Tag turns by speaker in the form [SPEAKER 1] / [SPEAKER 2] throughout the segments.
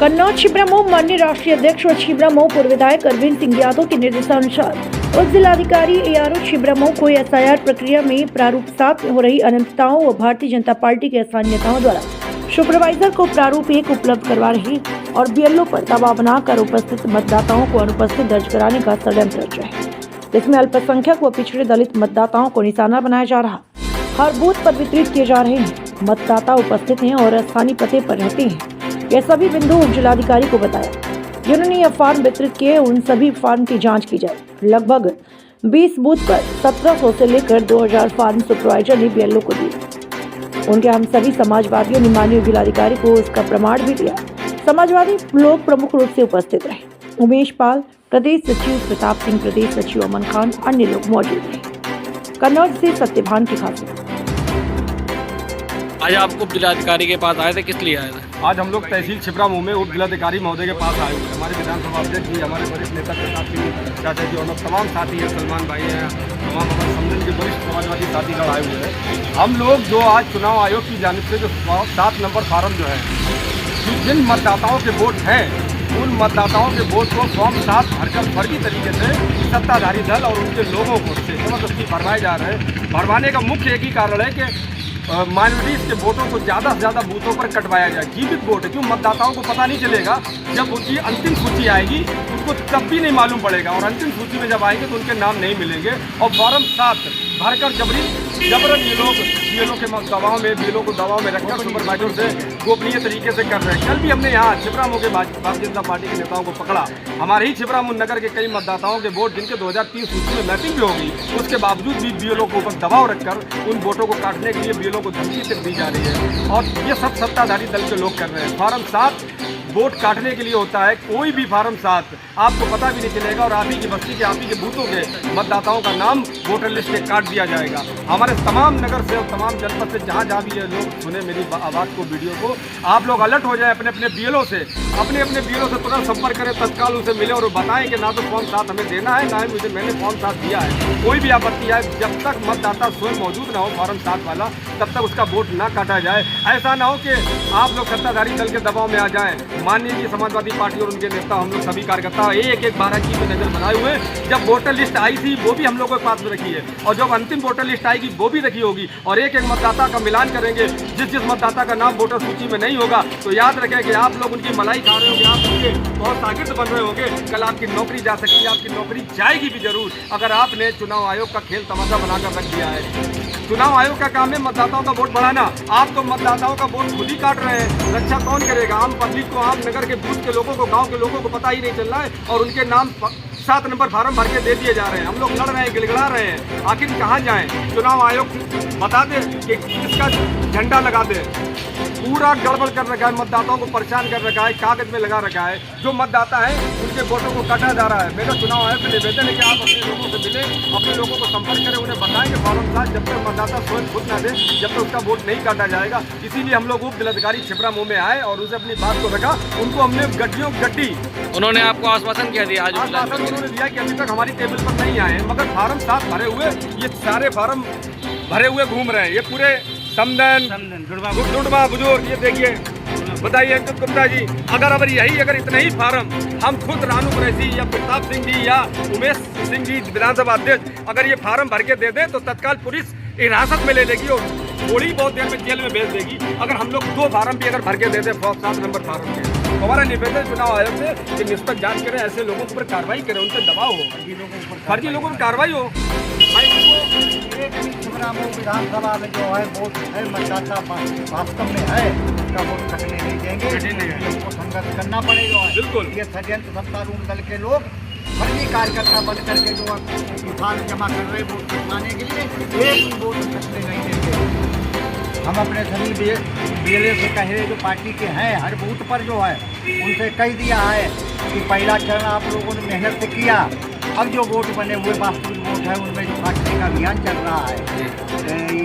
[SPEAKER 1] कन्नौज छिबरामऊ माननीय राष्ट्रीय अध्यक्ष और छिबरामऊ पूर्व विधायक अरविंद सिंह यादव के निर्देशानुसार उप जिलाधिकारी एआरओ छिबरामऊ को एसआईआर प्रक्रिया में प्रारूप 7 में हो रही अनियमितताओं व भारतीय जनता पार्टी के स्थानीय नेताओं द्वारा सुपरवाइजर को प्रारूप 1 उपलब्ध करवा रहे और बीएलओ पर दबाव बनाकर उपस्थित मतदाताओं को अनुपस्थित दर्ज कराने का षड्यंत्र रचा है, जिसमें अल्पसंख्यक व पिछड़े दलित मतदाताओं को निशाना बनाया जा रहा, हर बूथ पर वितरित किए जा रहे हैं। मतदाता उपस्थित हैं और स्थानीय पते पर रहते हैं। यह सभी बिंदु उप जिलाधिकारी को बताया, जिन्होंने यह फॉर्म वितरित किए। उन सभी फॉर्म की जांच की जाए। लगभग 20 बूथ पर 1700 से लेकर 2000 फॉर्म सुपरवाइजर ने बीएलओ को दिए। उनके हम सभी समाजवादियों ने माननीय जिलाधिकारी को इसका प्रमाण भी दिया। समाजवादी लोग प्रमुख रूप से उपस्थित रहे। उमेश पाल, प्रदेश सचिव प्रताप सिंह, प्रदेश सचिव अमन खान, अन्य लोग मौजूद रहे। कन्नौज से सत्यभान की खासियत।
[SPEAKER 2] आज आप उप जिलाधिकारी के पास आए थे, किस लिए आए थे?
[SPEAKER 3] आज हम लोग तहसील छिबरामऊ में उप जिलाधिकारी महोदय के पास आए हुए हैं। हमारे विधानसभा अध्यक्ष जी, हमारे वरिष्ठ नेता प्रताप सिंह चाचा जी और तमाम साथी हैं, सलमान भाई हैं, तमाम हमारे सम्मेलन के वरिष्ठ समाजवादी साथीगण आए हुए हैं। हम लोग जो आज चुनाव आयोग की जानिब से जो 7 नंबर फार्म जो है, जिन मतदाताओं के वोट हैं उन मतदाताओं के वोट को फॉर्म 7 भरकर फर्जी तरीके से सत्ताधारी दल और उनके लोगों को जबरदस्ती भरवाए जा रहे हैं। भरवाने का मुख्य एक ही कारण है कि माइनॉरिटीज़ के वोटों को ज़्यादा से ज़्यादा बूथों पर कटवाया जाए। जीवित वोट है, क्यों मतदाताओं को पता नहीं चलेगा। जब उनकी अंतिम सूची आएगी उनको तब भी नहीं मालूम पड़ेगा, और अंतिम सूची में जब आएंगे तो उनके नाम नहीं मिलेंगे। और फॉर्म 7 भरकर जबरन ये लोग बीएलओ के दबाव में, बीएलओ को दबाव में रखकर सुपरवाइजर से गोपनीय तरीके से कर रहे हैं। कल भी हमने यहाँ छिबरामऊ के भारतीय जनता पार्टी के नेताओं को पकड़ा। हमारे ही छिबरामऊ नगर के कई मतदाताओं के वोट जिनके 2003 सूची में मैपिंग भी होगी, उसके बावजूद भी बीएलओ को ऊपर दबाव रखकर उन वोटों को काटने के लिए बीएलओ को धमकी तक दी जा रही है। और ये सब सत्ताधारी दल के लोग कर रहे हैं। फॉर्म 7 वोट काटने के लिए होता है। कोई भी फॉर्म 7 आपको पता भी नहीं चलेगा और आप ही की बस्ती के, आप ही के बूथों के मतदाताओं का नाम वोटर लिस्ट से काट दिया जाएगा। हमारे तमाम नगर से और तमाम जनपद से जहाँ जहाँ भी ये लोग सुने मेरी आवाज़ को, वीडियो को, आप लोग अलर्ट हो जाए। अपने अपने बीएलओ से तुरंत संपर्क करें, तत्काल उनसे मिले और बताएं कि ना तो फॉर्म 7 हमें देना है, ना ही मैंने फॉर्म 7 दिया है। कोई भी आपत्ति आए, जब तक मतदाता स्वयं मौजूद ना हो फॉर्म 7 वाला, तब तक उसका वोट ना काटा जाए। ऐसा ना हो कि आप लोग सत्ताधारी दल के दबाव में आ जाएं। माननीय जी समाजवादी पार्टी और उनके नेता, हम लोग सभी कार्यकर्ता एक 12 की पे नजर बनाए हुए। जब वोटर लिस्ट आई थी वो भी हम लोगों के पास में रखी है, और जब अंतिम वोटर लिस्ट आएगी वो भी रखी होगी, और एक मतदाता का मिलान करेंगे। जिस मतदाता का नाम वोटर सूची में नहीं होगा तो याद रखें कि आप लोग उनकी मलाई खा रहे होंगे, आप उनके बहुत शागिर्द बन रहे होंगे। कल आपकी नौकरी जा सकती है, आपकी नौकरी जाएगी भी जरूर, अगर आपने चुनाव आयोग का खेल तमाशा बनाकर रख दिया है। चुनाव आयोग का काम है मतदाताओं का वोट बढ़ाना। आप तो मतदाताओं का वोट खुद ही काट रहे हैं। रक्षा कौन करेगा? आम पब्लिक को, आम नगर के बूथ के लोगों को, गांव के लोगों को पता ही नहीं चल रहा है, और उनके नाम 7 नंबर फार्म भर के दे दिए जा रहे हैं। हम लोग लड़ रहे हैं, गिड़गिड़ा रहे हैं। आखिर कहाँ जाएं? चुनाव आयोग बता दे कि किसका झंडा लगा दे। पूरा गड़बड़ कर रखा है, मतदाताओं को परेशान कर रखा है, कागज में लगा रखा है। जो मतदाता है उनके वोटों को काटा जा रहा है। मेरा चुनाव आयोग से निवेदन है कि आप अपने लोगों से मिले, अपने लोगों को संपर्क करें, उन्हें बताएं कि फॉर्म 7 जब तक मतदाता स्वयं खुद ना दे, जब तक उसका वोट नहीं काटा जाएगा। इसीलिए हम लोग उप जिलाधिकारी छिबरामऊ में आए और उसे अपनी बात को रखा। उनको हमने गड्डी
[SPEAKER 2] उन्होंने आपको आश्वासन क्या दिया?
[SPEAKER 3] आश्वासन उन्होंने दिया कि अभी तक हमारी टेबल पर नहीं आए, मगर फॉर्म 7 भरे हुए, ये सारे फॉर्म भरे हुए घूम रहे हैं। ये पूरे समदन जुड़वा बुजुर्ग, ये देखिए, बताइए अंकित गुप्ता जी, अगर इतने ही फार्म हम खुद रानू कुरैशी या प्रताप सिंह जी या उमेश सिंह जी विधानसभा अध्यक्ष अगर ये फार्म भर के दे दे तो तत्काल पुलिस हिरासत में ले लेगी और थोड़ी बहुत देर में जेल में भेज देगी। अगर हम लोग 2 फार्म भी अगर भर के दे दे 7 नंबर फार्म के, तो हमारा निवेदन चुनाव आयोग से कि निष्पक्ष जांच करें, ऐसे लोगों के ऊपर कार्रवाई करें, उन पर दबाव हो, फर्जी लोगों पर कार्रवाई हो।
[SPEAKER 4] छिबरामऊ विधानसभा में जो है वोट है, मतदाता वास्तव में है, उसका वोट कटने नहीं देंगे। हमको संघर्ष करना पड़ेगा।
[SPEAKER 3] बिल्कुल,
[SPEAKER 4] ये षड्यंत्र सत्तारूढ़ दल के लोग फर्जी कार्यकर्ता बन करके जो फॉर्म जमा कर रहे वोट कटवाने के लिए, एक वोट कटने नहीं देंगे। हम अपने सभी बीएलए से कहे जो पार्टी के हैं, हर बूथ पर जो है उनसे कह दिया है कि पहला चरण आप लोगों ने मेहनत से किया, अब जो वोट बने हुए वास्तविक वोट है उनमें जो काटने का अभियान चल रहा है,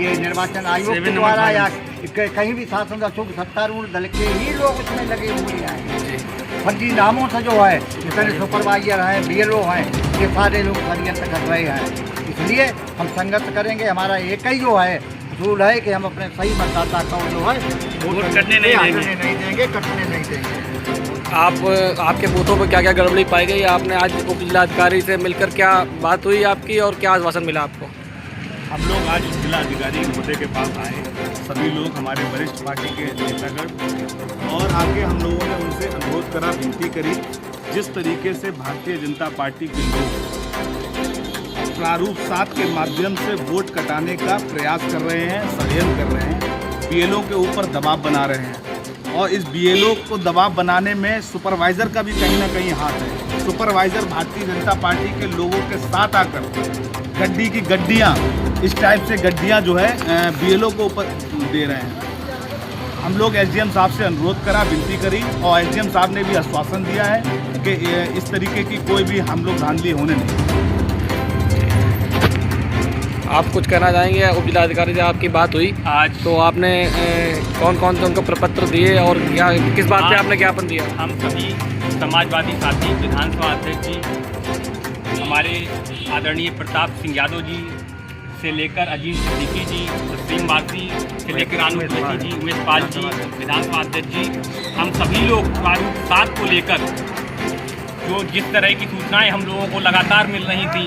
[SPEAKER 4] ये निर्वाचन आयोग के द्वारा या कहीं भी शासन अशोक सत्तारूढ़ दल के ही लोग उसमें लगे हुए हैं। फर्जी नामों से जो है जितने सुपरवाइजर हैं, बीएलओ हैं, ये सारे लोग षड्यंत्र कर रहे हैं। इसलिए हम संघर्ष करेंगे। हमारा एक ही जो है उसूल है कि हम अपने सही मतदाता को जो है वोट
[SPEAKER 2] करने नहीं देंगे।
[SPEAKER 4] नहीं देंगे, कटने नहीं देंगे।
[SPEAKER 2] आप आपके बूथों पर क्या क्या गड़बड़ी पाई गई? आपने आज उप जिलाधिकारी से मिलकर क्या बात हुई आपकी और क्या आश्वासन मिला आपको?
[SPEAKER 5] हम लोग आज जिला अधिकारी महोदय के पास आए, सभी लोग हमारे वरिष्ठ पार्टी के नेतागण, और आके हम लोगों ने उनसे अनुरोध करा, विनती करी, जिस तरीके से भारतीय जनता पार्टी के लोग प्रारूप 7 के माध्यम से वोट कटाने का प्रयास कर रहे हैं, षड्यंत्र कर रहे हैं, बीएलओ के ऊपर दबाव बना रहे हैं, और इस बीएलओ को दबाव बनाने में सुपरवाइज़र का भी कहीं ना कहीं हाथ है। सुपरवाइज़र भारतीय जनता पार्टी के लोगों के साथ आकर गड्डी की गड्डियाँ, इस टाइप से गड्डियाँ जो है बीएलओ को ऊपर दे रहे हैं। हम लोग एसडीएम साहब से अनुरोध करा, विनती करी, और एसडीएम साहब ने भी आश्वासन दिया है कि इस तरीके की कोई भी हम लोग धांधली होने नहीं।
[SPEAKER 2] आप कुछ कहना चाहेंगे? उप जिलाधिकारी से आपकी बात हुई आज, तो आपने कौन कौन से उनको प्रपत्र दिए और क्या, किस बात पे आपने ज्ञापन दिया?
[SPEAKER 6] हम सभी समाजवादी साथी, विधानसभा अध्यक्ष जी, हमारे आदरणीय प्रताप सिंह यादव जी से लेकर अजीम सिद्दीकी जी, तस्लीम बासी से लेकर आनंद जोशी जी, उमेश पाल जी, विधानसभा अध्यक्ष जी, हम सभी लोग प्रारूप 7 को लेकर जो जिस तरह की सूचनाएं हम लोगों को लगातार मिल रही थी,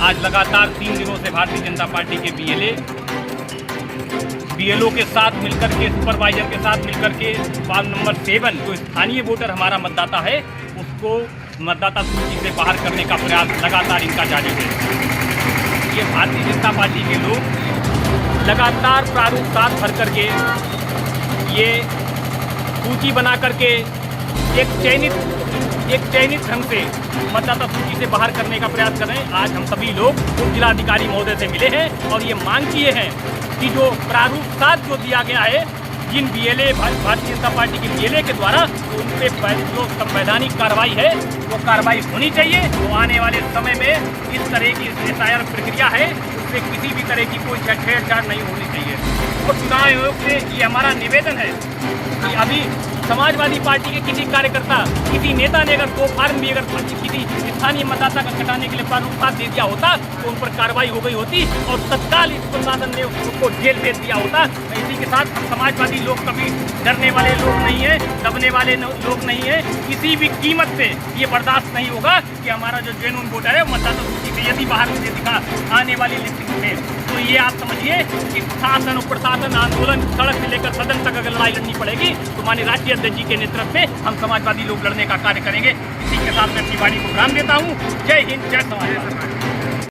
[SPEAKER 6] आज लगातार 3 दिनों से भारतीय जनता पार्टी के बीएलओ के साथ मिलकर के, सुपरवाइजर के साथ मिलकर के वार्ड नंबर 7 जो स्थानीय वोटर हमारा मतदाता है, उसको मतदाता सूची से बाहर करने का प्रयास लगातार इनका जारी है। ये भारतीय जनता पार्टी के लोग लगातार प्रारूप 7 भर करके ये सूची बना करके एक चयनित ढंग से मतदाता सूची से बाहर करने का प्रयास कर रहे हैं। आज हम सभी लोग उप जिलाधिकारी महोदय से मिले हैं और ये मांग किए हैं कि जो प्रारूप 7 जो दिया गया है, जिन बीएलए, भारतीय जनता पार्टी के बीएलए के द्वारा, तो उन पर जो संवैधानिक कार्रवाई है वो कार्रवाई होनी चाहिए। तो आने वाले समय में इस तरह की एसआईआर प्रक्रिया है, उसमें किसी भी तरह की कोई छेड़छाड़ नहीं होनी चाहिए। और चुनाव आयोग से ये हमारा निवेदन है कि अभी समाजवादी पार्टी के किसी कार्यकर्ता, किसी नेता ने अगर 2 फार्म भी अगर किसी स्थानीय मतदाता का कटाने के लिए प्रारूप 7 दे दिया होता तो उन पर कार्रवाई हो गई होती और तत्काल इस प्रशासन ने उसको जेल भेज दिया होता। इसी के साथ हम समाजवादी लोग कभी डरने वाले लोग नहीं हैं, दबने वाले लोग नहीं हैं। किसी भी कीमत पे ये बर्दाश्त नहीं होगा कि हमारा जो जेन्युइन वोटर है मतदाता सूची से यदि बाहर मुझे दिखा आने वाली लिस्टिंग में, तो ये आप समझिए कि शासन और प्रशासन आंदोलन सड़क से लेकर सदन तक अगर लड़ाई लड़नी पड़ेगी तो माननीय राज्य अध्यक्ष जी के नेतृत्व में हम समाजवादी लोग लड़ने का कार्य करेंगे। इसी के साथ मैं अपनी वाणी को विराम देता हूँ। जय हिंद, जय समाजवादी।